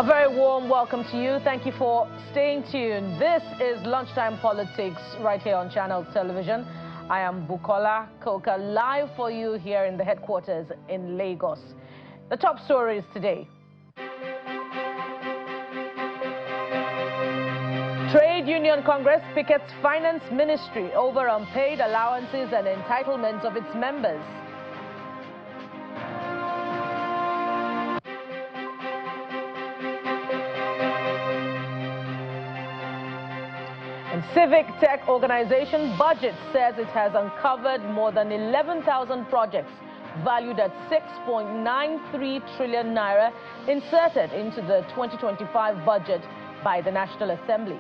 A very warm welcome to you. Thank you for staying tuned. This is Lunchtime Politics right here on Channels Television. I am Bukola Koka, live for you here in the headquarters in Lagos. The top stories today. Trade Union Congress pickets Finance Ministry over unpaid allowances and entitlements of its members. And civic tech organization BudgIT says it has uncovered more than 11,000 projects valued at 6.93 trillion naira inserted into the 2025 budget by the National Assembly.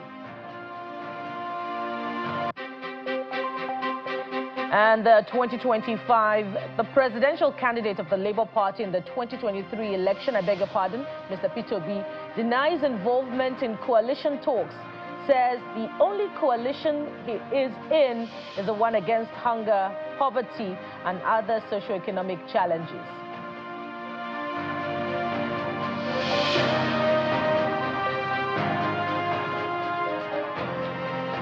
And the 2025, the presidential candidate of the Labour Party in the 2023 election, I beg your pardon, Mr. Peter Obi, denies involvement in coalition talks, says the only coalition he is in is the one against hunger, poverty, and other socio-economic challenges.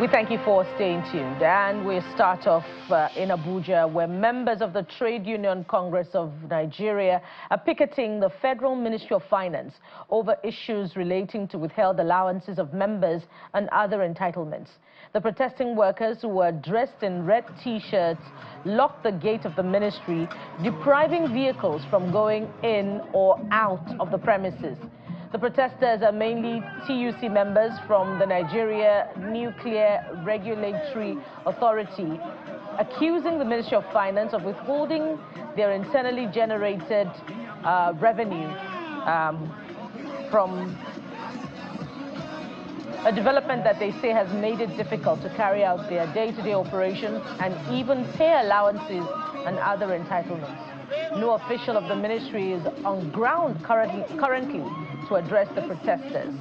We thank you for staying tuned, and we start off in Abuja, where members of the Trade Union Congress of Nigeria are picketing the Federal Ministry of Finance over issues relating to withheld allowances of members and other entitlements. The protesting workers, who were dressed in red T-shirts, locked the gate of the ministry, depriving vehicles from going in or out of the premises. The protesters are mainly TUC members from the Nigeria Nuclear Regulatory Authority, accusing the Ministry of Finance of withholding their internally generated revenue from a development that they say has made it difficult to carry out their day-to-day operations and even pay allowances and other entitlements. No official of the ministry is on ground currently to address the protesters.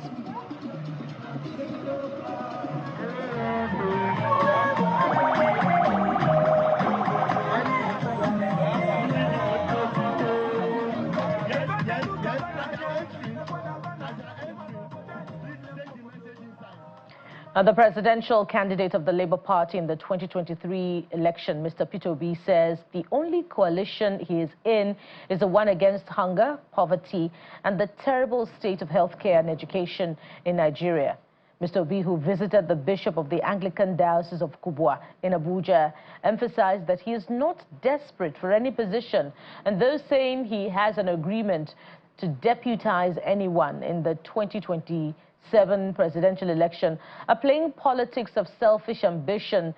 The presidential candidate of the Labour Party in the 2023 election, Mr. Peter Obi, says the only coalition he is in is the one against hunger, poverty, and the terrible state of healthcare and education in Nigeria. Mr. Obi, who visited the Bishop of the Anglican Diocese of Kubwa in Abuja, emphasized that he is not desperate for any position, and those saying he has an agreement to deputize anyone in the 2027 presidential election are playing politics of selfish ambition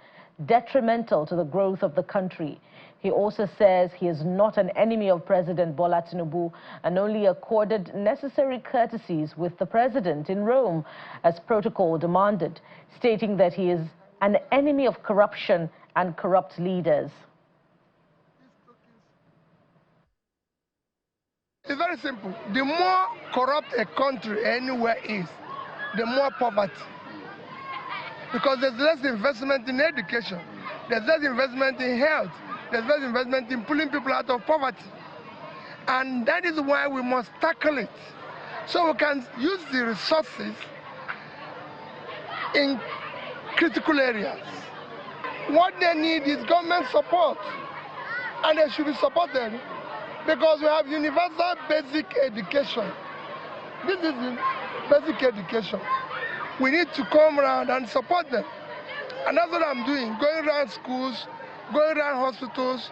detrimental to the growth of the country. He also says he is not an enemy of President Bola Tinubu and only accorded necessary courtesies with the president in Rome as protocol demanded, stating that he is an enemy of corruption and corrupt leaders. It's very simple. The more corrupt a country anywhere is, the more poverty. Because there's less investment in education, there's less investment in health, there's less investment in pulling people out of poverty. And that is why we must tackle it, so we can use the resources in critical areas. What they need is government support, and they should be supported, because we have universal basic education. This is basic education. We need to come around and support them. And that's what I'm doing, going around schools, going around hospitals,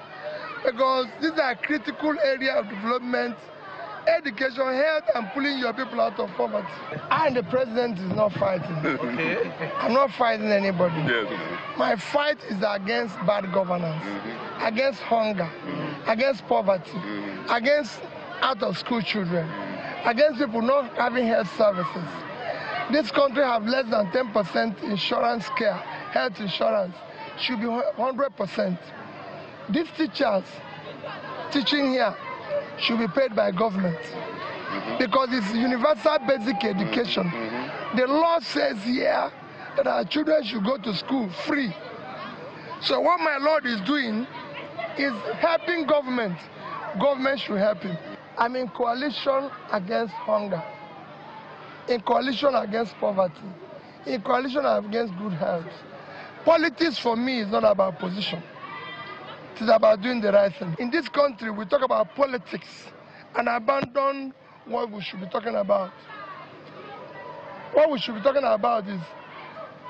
because these are critical areas of development, education, health, and pulling your people out of poverty. I and the president is not fighting. Okay. I'm not fighting anybody. Yes. My fight is against bad governance, against hunger, against poverty, against out-of-school children, against people not having health services. This country have less than 10% insurance care, health insurance. Should be 100%. These teachers teaching here should be paid by government, because it's universal basic education. The law says here that our children should go to school free. So what my Lord is doing is helping government. Government should help him. I'm in coalition against hunger. in coalition against poverty, in coalition against good health. Politics for me is not about position. It is about doing the right thing. In this country, we talk about politics and abandon what we should be talking about. What we should be talking about is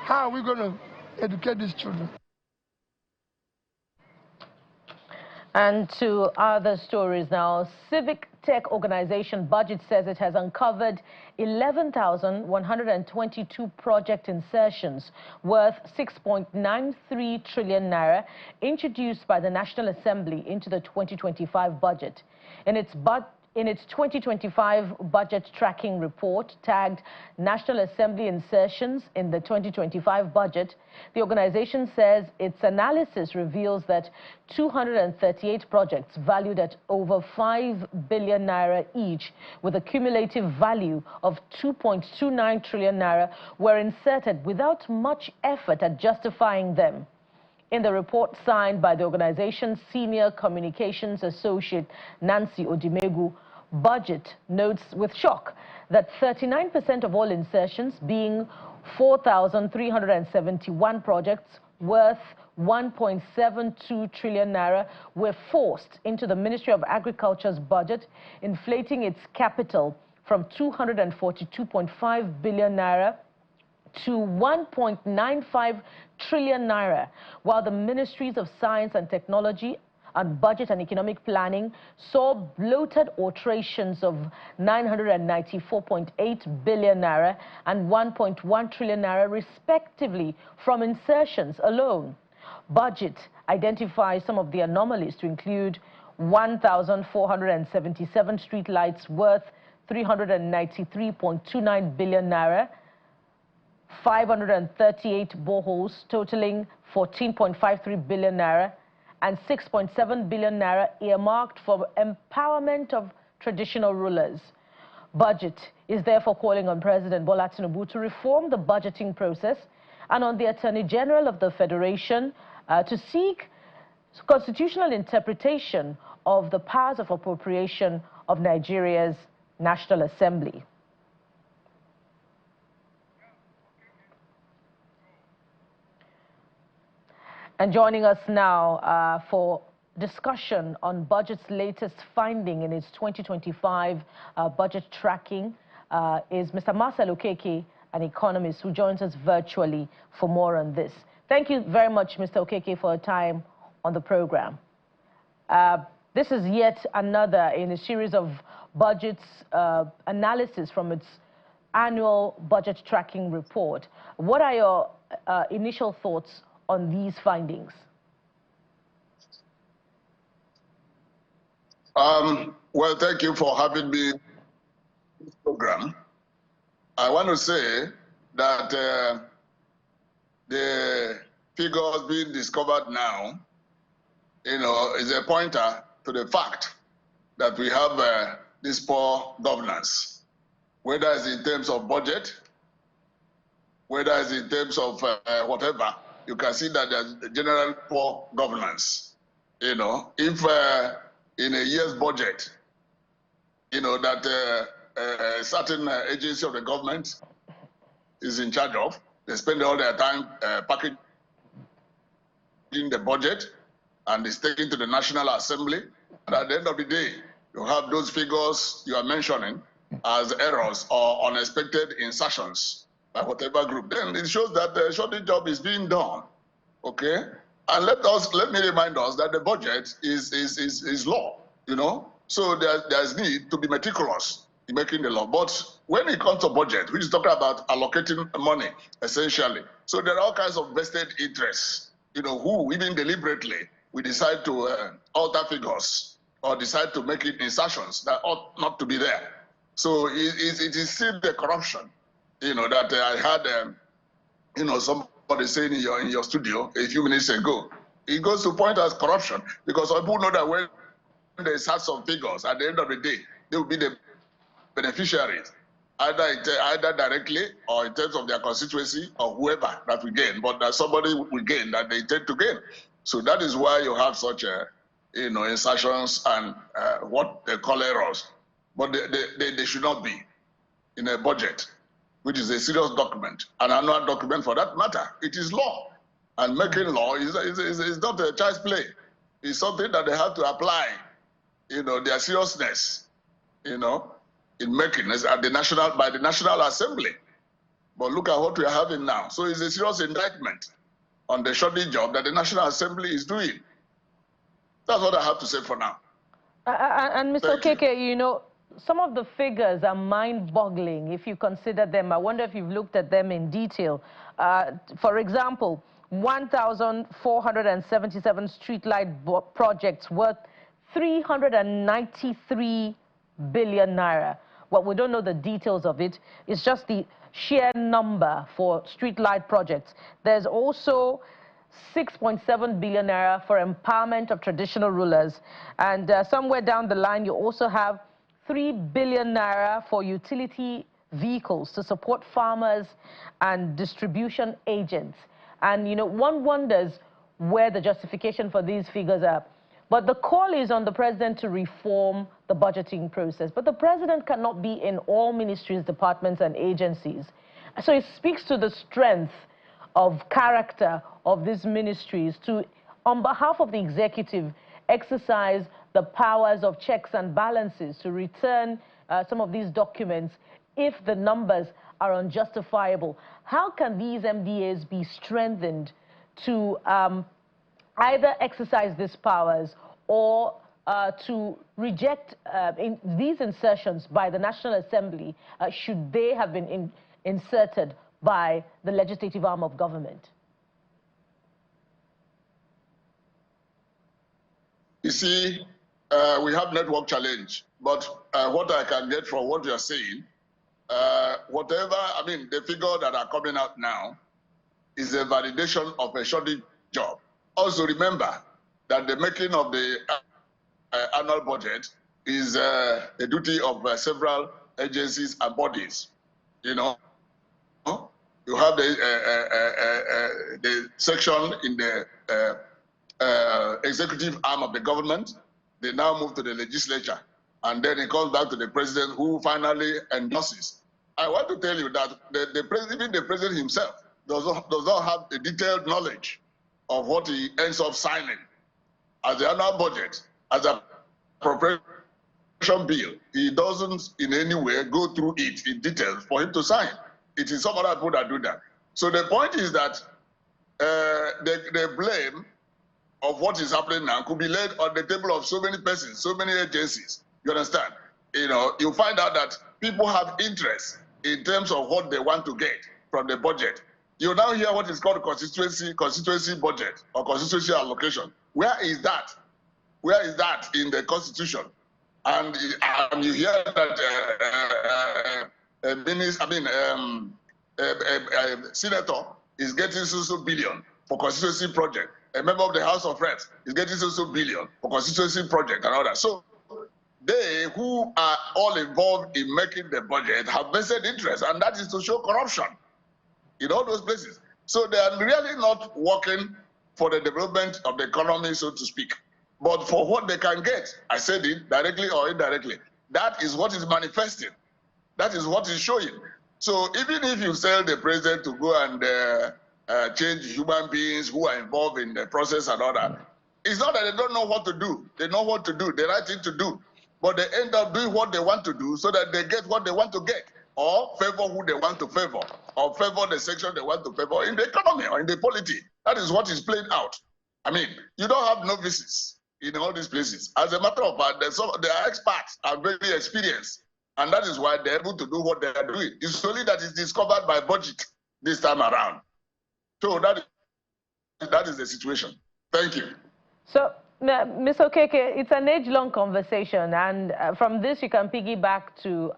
how are we going to educate these children. And to other stories now. Civic tech organization BudgIT says it has uncovered 11,122 project insertions worth 6.93 trillion naira introduced by the National Assembly into the 2025 budget. In its 2025 budget tracking report tagged National Assembly insertions in the 2025 budget, the organization says its analysis reveals that 238 projects valued at over 5 billion naira each, with a cumulative value of 2.29 trillion naira, were inserted without much effort at justifying them. In the report signed by the organization's senior communications associate Nancy Odimegu, BudgIT notes with shock that 39% of all insertions, being 4,371 projects worth 1.72 trillion naira, were forced into the Ministry of Agriculture's budget, inflating its capital from 242.5 billion naira to 1.95 trillion naira, while the Ministries of Science and Technology and Budget and Economic Planning saw bloated alterations of 994.8 billion naira and 1.1 trillion naira respectively from insertions alone. BudgIT identifies some of the anomalies to include 1,477 street lights worth 393.29 billion naira, 538 boreholes totaling 14.53 billion naira, and 6.7 billion naira earmarked for empowerment of traditional rulers. BudgIT is therefore calling on President Bola Tinubu to reform the budgeting process and on the Attorney General of the Federation to seek constitutional interpretation of the powers of appropriation of Nigeria's National Assembly. And joining us now for discussion on BudgIT's latest finding in its 2025 budget tracking is Mr. Marcel Okeke, an economist who joins us virtually for more on this. Thank you very much, Mr. Okeke, for your time on the program. This is yet another in a series of BudgIT's analysis from its annual budget tracking report. What are your initial thoughts on these findings? Well, thank you for having me in this program. I want to say that the figures being discovered now, is a pointer to the fact that we have this poor governance, whether it's in terms of budget, whether it's in terms of whatever. You can see that there's general poor governance. If in a year's budget, that a certain agency of the government is in charge of, they spend all their time packaging the budget and it's taken to the National Assembly. And at the end of the day, you have those figures you are mentioning as errors or unexpected insertions by whatever group. Then it shows that the shortage job is being done. Okay? And let me remind us that the budget is law, So there's need to be meticulous in making the law. But when it comes to budget, which is talking about allocating money, essentially. So there are all kinds of vested interests, who even deliberately we decide to alter figures or decide to make it insertions that ought not to be there. So it is still the corruption, that I had, somebody saying in your studio a few minutes ago. It goes to point as corruption because people know that when they start some figures, at the end of the day, they will be the beneficiaries, either directly or in terms of their constituency or whoever that will gain, but that somebody will gain that they intend to gain. So that is why you have such, insertions and what they call errors. But they should not be in a budget. which is a serious document, an annual document for that matter. It is law. And making law is not a child's play. It's something that they have to apply, their seriousness, in making it at by the National Assembly. But look at what we are having now. So it's a serious indictment on the shoddy job that the National Assembly is doing. That's what I have to say for now. And Mr. Okeke, some of the figures are mind-boggling if you consider them. I wonder if you've looked at them in detail. For example, 1,477 streetlight projects worth 393 billion naira. Well, we don't know the details of it. It's just the sheer number for streetlight projects. There's also 6.7 billion naira for empowerment of traditional rulers. And somewhere down the line, you also have 3 billion naira for utility vehicles to support farmers and distribution agents. And, one wonders where the justification for these figures are. But the call is on the president to reform the budgeting process. But the president cannot be in all ministries, departments, and agencies. So it speaks to the strength of character of these ministries to, on behalf of the executive, exercise the powers of checks and balances to return some of these documents if the numbers are unjustifiable. How can these MDAs be strengthened to either exercise these powers or to reject these insertions by the National Assembly should they have been inserted by the legislative arm of government? You see, we have network challenge, but what I can get from what you're saying, the figures that are coming out now is a validation of a shoddy job. Also remember that the making of the annual budget is a duty of several agencies and bodies. You have the section in the executive arm of the government. They now move to the legislature, and then it comes back to the president, who finally endorses. I want to tell you that even the president himself does not have a detailed knowledge of what he ends up signing as the annual budget, as a appropriation bill. He doesn't in any way go through it in detail for him to sign. It is some other people that do that. So the point is that the blame of what is happening now could be laid on the table of so many persons, so many agencies. You understand? You find out that people have interest in terms of what they want to get from the budget. You now hear what is called constituency budget or constituency allocation. Where is that? Where is that in the Constitution? And you hear that senator is getting so billion for constituency project. A member of the House of Reps is getting so billion for constituency project and all that. So they who are all involved in making the budget have vested interest, and that is to show corruption in all those places. So they are really not working for the development of the economy, so to speak, but for what they can get. I said it directly or indirectly. That is what is manifesting. That is what is showing. So even if you tell the president to go and change human beings who are involved in the process and all that, it's not that they don't know what to do. They know what to do, the right thing to do. But they end up doing what they want to do so that they get what they want to get, or favor who they want to favor, or favor the section they want to favor in the economy or in the polity. That is what is playing out. I mean, you don't have novices in all these places. As a matter of fact, they are experts and very experienced. And that is why they're able to do what they are doing. It's only that it's discovered by BudgIT this time around. So that is the situation. Thank you. So, Ms. Okeke, it's an age-long conversation, and from this you can piggyback to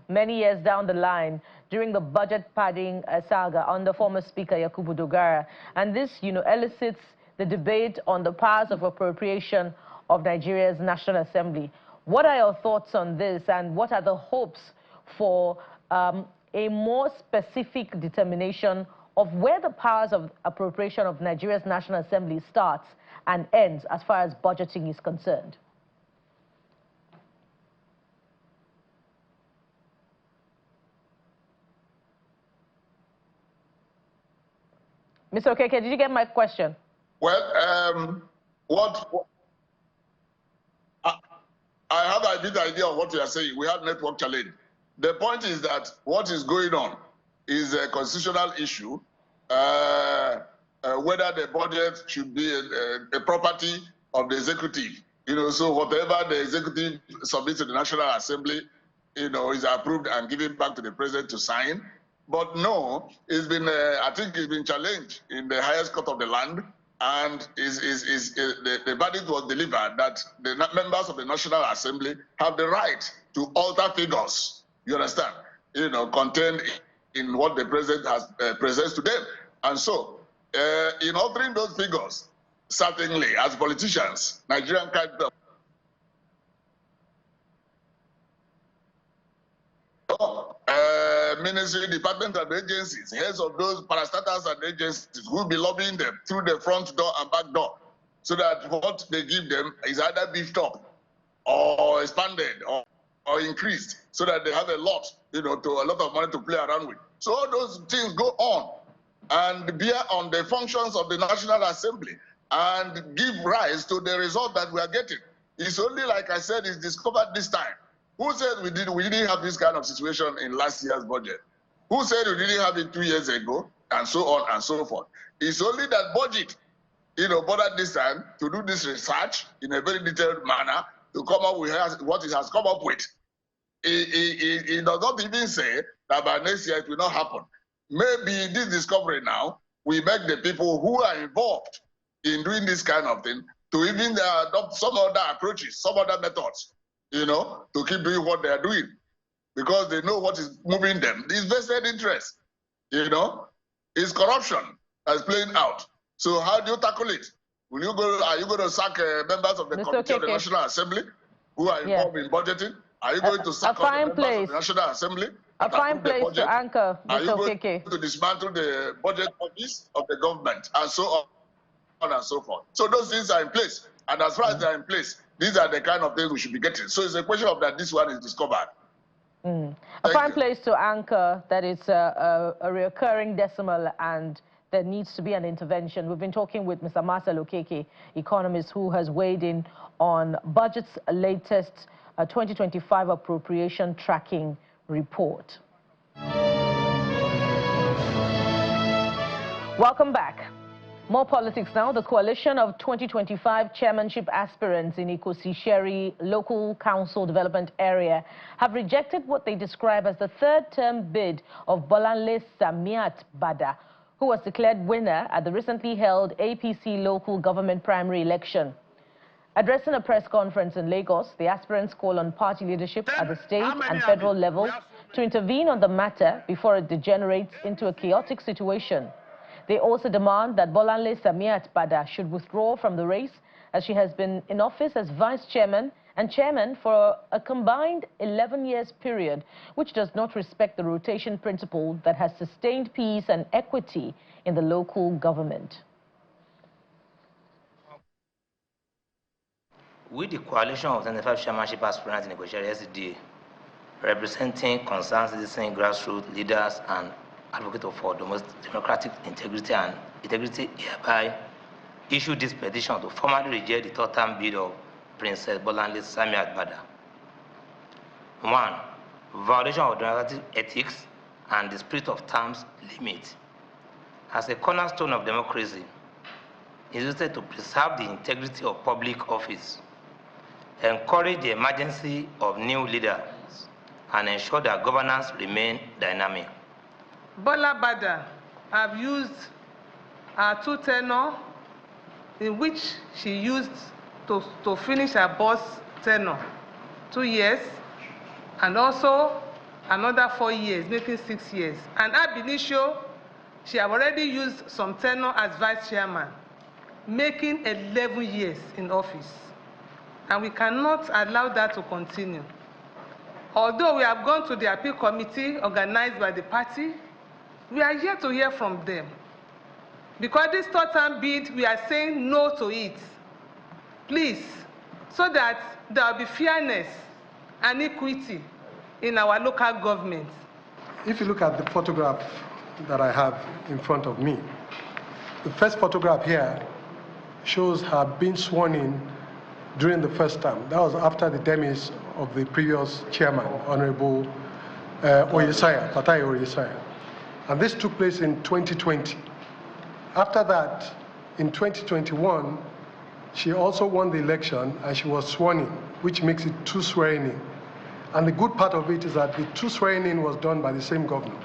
many years down the line during the budget padding saga under former Speaker Yakubu Dogara. And this, elicits the debate on the powers of appropriation of Nigeria's National Assembly. What are your thoughts on this, and what are the hopes for a more specific determination of where the powers of appropriation of Nigeria's National Assembly starts and ends as far as budgeting is concerned? Mr. Okeke, did you get my question? Well, I have a bit idea of what you are saying. We have network challenge. The point is that what is going on is a constitutional issue, whether the budget should be a property of the executive. So whatever the executive submits to the National Assembly, is approved and given back to the president to sign. But no, it's been, I think it's been challenged in the highest court of the land, and the verdict was delivered that the members of the National Assembly have the right to alter figures, you understand, contained in what the president has presents to them. And so, in altering those figures, certainly, as politicians, Nigerian capital, ministry, department, and agencies, heads of those parastatals and agencies will be lobbying them through the front door and back door, so that what they give them is either beefed up or expanded or increased, so that they have a lot, a lot of money to play around with. So all those things go on and bear on the functions of the National Assembly and give rise to the result that we are getting. It's only, like I said, it's discovered this time. Who said we didn't have this kind of situation in last year's budget? Who said we didn't have it 2 years ago? And so on and so forth. It's only that BudgIT, bothered this time to do this research in a very detailed manner to come up with what it has come up with. It does not even say that by next year it will not happen. Maybe this discovery now will make the people who are involved in doing this kind of thing to even adopt some other approaches, some other methods, to keep doing what they are doing, because they know what is moving them. It's vested interest, it's corruption that's playing out. So how do you tackle it? Are you going to sack members of the Committee of the National Assembly who are involved in budgeting? Are you going to sack all the members of the National Assembly? A fine place to anchor, Mr. Okeke. Are you going to dismantle the budget office of the government, and so on and so forth? So those things are in place. And as far as they are in place, these are the kind of things we should be getting. So it's a question of that this one is discovered. A fine place to anchor that it's a recurring decimal and there needs to be an intervention. We've been talking with Mr. Marcel Okeke, economist, who has weighed in on BudgIT's latest 2025 appropriation tracking report. Welcome back. More politics now. The coalition of 2025 chairmanship aspirants in Ikosi-Sherry Local Council Development Area have rejected what they describe as the third-term bid of Bolanle Samiat Bada, who was declared winner at the recently held APC local government primary election. Addressing a press conference in Lagos, the aspirants call on party leadership at the state and federal level to intervene on the matter before it degenerates into a chaotic situation. They also demand that Bolanle Samiat Bada should withdraw from the race, as she has been in office as vice chairman and chairman for a combined 11 years period, which does not respect the rotation principle that has sustained peace and equity in the local government. We, the coalition of 25 chairmanship aspirants in Ikosi-Sherry SDA, representing concerned citizens, grassroots leaders, and advocates for the most democratic integrity, hereby issue this petition to formally reject the third-term bid of Princess Bolanle Samiat Bada. 1. Violation of democratic ethics and the spirit of terms limit. As a cornerstone of democracy, it is to preserve the integrity of public office, encourage the emergency of new leaders, and ensure that governance remain dynamic. Bola Bada have used her two tenure, in which she used to finish her boss tenure, 2 years, and also another 4 years, making 6 years. And ab initio, she have already used some tenure as vice chairman, making 11 years in office. And we cannot allow that to continue. Although we have gone to the appeal committee organized by the party, we are yet to hear from them. Because this third-term bid, we are saying no to it. Please, so that there will be fairness and equity in our local government. If you look at the photograph that I have in front of me, The first photograph here shows her being sworn in during the first term. That was after the demise of the previous chairman, Honorable Fatai Oyesaya. And this took place in 2020. After that, in 2021, she also won the election and she was sworn in, which makes it 2 swearing in. And the good part of it is that the 2 swearing in was done by the same governor,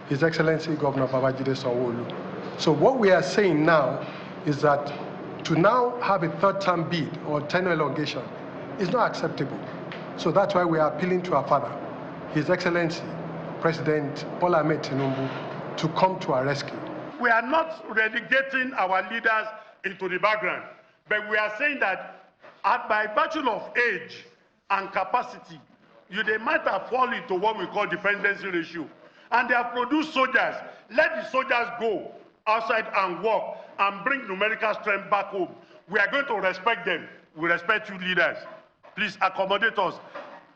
His Excellency Governor Babajide Sanwo-Olu. So what we are saying now is that to now have a 3rd term bid or tenure elongation is not acceptable. So that's why we are appealing to our father, His Excellency President Bola Ahmed Tinubu, to come to our rescue. We are not relegating our leaders into the background, but we are saying that by virtue of age and capacity, they might have fallen into what we call dependency ratio. And they have produced soldiers. Let the soldiers go outside and work and bring numerical strength back home. We are going to respect them. We respect you leaders. Please accommodate us.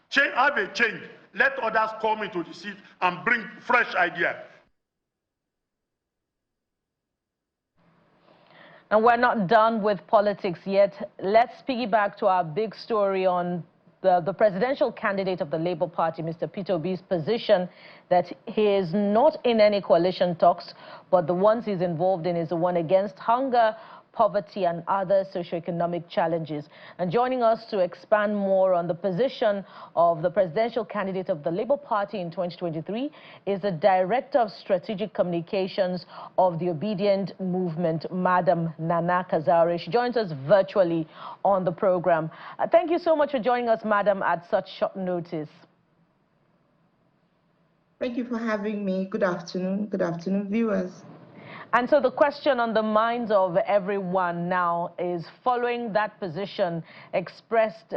Have a change. Let others come into the seat and bring fresh ideas. And we're not done with politics yet. Let's piggyback to our big story on the presidential candidate of the Labour Party, Mr. Peter Obi's position that he is not in any coalition talks, but the ones he's involved in is the one against hunger, poverty and other socioeconomic challenges. And joining us to expand more on the position of the presidential candidate of the Labour Party in 2023 is the Director of Strategic Communications of the Obidient movement, Madam Nana Kazaure. She joins us virtually on the program. Thank you so much for joining us, Madam, at such short notice. Thank you for having me. Good afternoon, viewers. And so the question on the minds of everyone now is, following that position expressed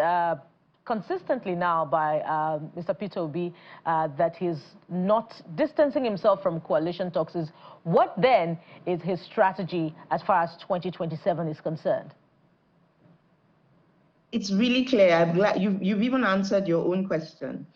consistently now by Mr. Peter Obi, that he's not distancing himself from coalition talks, is what then is his strategy as far as 2027 is concerned? It's really clear. I'm glad you've even answered your own question.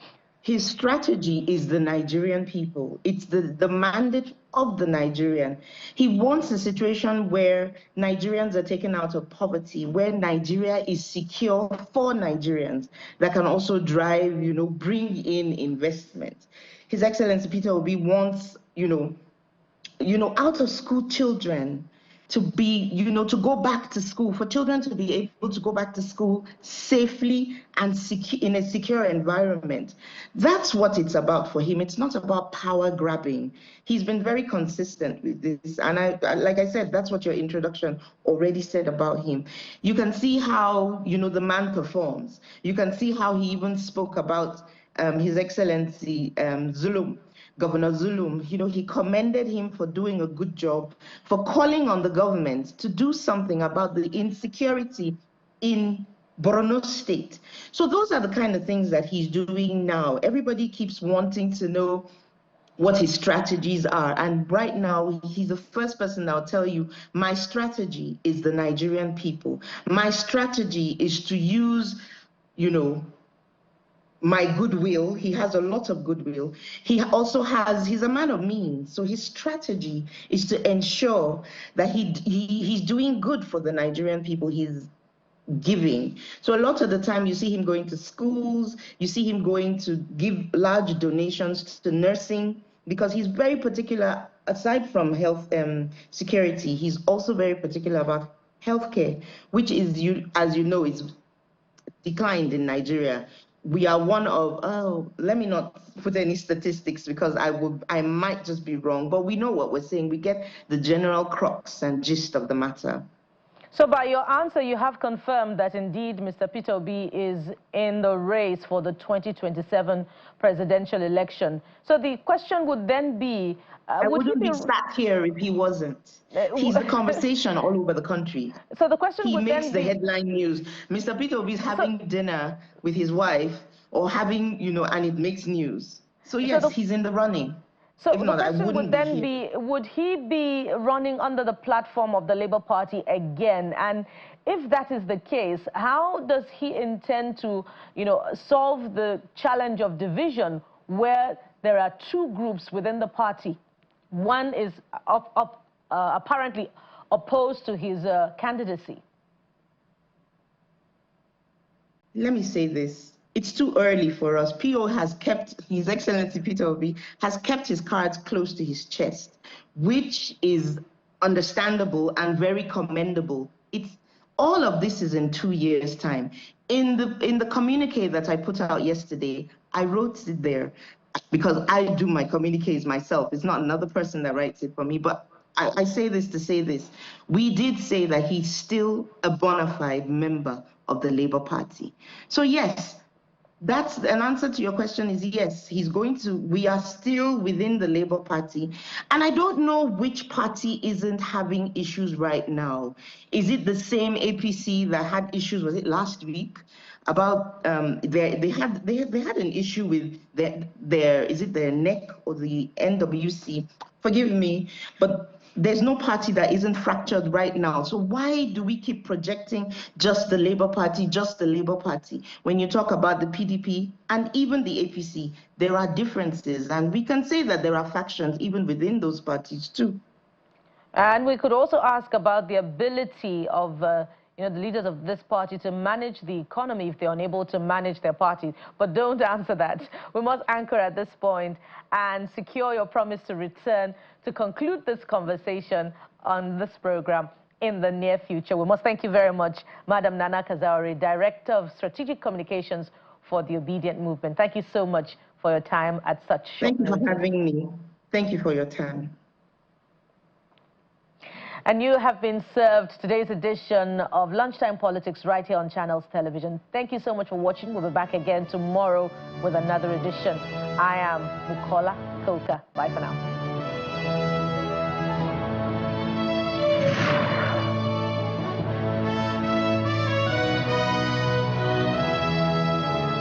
His strategy is the Nigerian people. It's the mandate of the Nigerian. He wants a situation where Nigerians are taken out of poverty, where Nigeria is secure for Nigerians that can also drive, bring in investment. His Excellency Peter Obi wants, out of school children to be, to go back to school, for children to be able to go back to school safely and in a secure environment. That's what it's about for him. It's not about power grabbing. He's been very consistent with this. And like I said, that's what your introduction already said about him. You can see how, the man performs. You can see how he even spoke about His Excellency Zulum. Governor Zulum, he commended him for doing a good job, for calling on the government to do something about the insecurity in Borno State. So those are the kind of things that he's doing now. Everybody keeps wanting to know what his strategies are. And right now, he's the first person that'll tell you, my strategy is the Nigerian people. My strategy is to use, my goodwill. He has a lot of goodwill. He also he's a man of means. So his strategy is to ensure that he's doing good for the Nigerian people he's giving. So a lot of the time you see him going to schools, you see him going to give large donations to nursing, because he's very particular, aside from health security, he's also very particular about healthcare, which is, as you know, is declined in Nigeria. We are one of, let me not put any statistics because I might just be wrong, but we know what we're saying. We get the general crux and gist of the matter. So by your answer, you have confirmed that indeed Mr. Peter Obi is in the race for the 2027 presidential election. So the question would then be... I wouldn't be sat here if he wasn't. He's the conversation all over the country. So the question would then be... He makes the headline news. Mr. Peter Obi is having dinner with his wife or having, and it makes news. So yes, he's in the running. So the question would then be, would he be running under the platform of the Labour Party again? And if that is the case, how does he intend to, solve the challenge of division where there are two groups within the party? One is apparently opposed to his candidacy? Let me say this. It's too early for us. PO has kept, His Excellency Peter Obi has kept his cards close to his chest, which is understandable and very commendable. All of this is in 2 years' time. In the communique that I put out yesterday, I wrote it there because I do my communiques myself. It's not another person that writes it for me, but I say this to say this. We did say that he's still a bona fide member of the Labour Party. So yes, that's an answer to your question is yes, we are still within the Labour Party. And I don't know which party isn't having issues right now. Is it the same APC that had issues, was it last week? About they had an issue with their is it their NEC or the NWC? Forgive me, but there's no party that isn't fractured right now. So why do we keep projecting just the Labour Party, just the Labour Party? When you talk about the PDP and even the APC, there are differences, and we can say that there are factions even within those parties too. And we could also ask about the ability of the leaders of this party to manage the economy if they're unable to manage their party. But don't answer that. We must anchor at this point and secure your promise to return to conclude this conversation on this program in the near future. We must thank you very much, Madam Nana Kazauri, Director of Strategic Communications for the Obidient Movement. Thank you so much for your time at such short notice. Thank you for having me. Thank you for your time. And you have been served today's edition of Lunchtime Politics right here on Channels Television. Thank you so much for watching. We'll be back again tomorrow with another edition. I am Bukola Koka. Bye for now.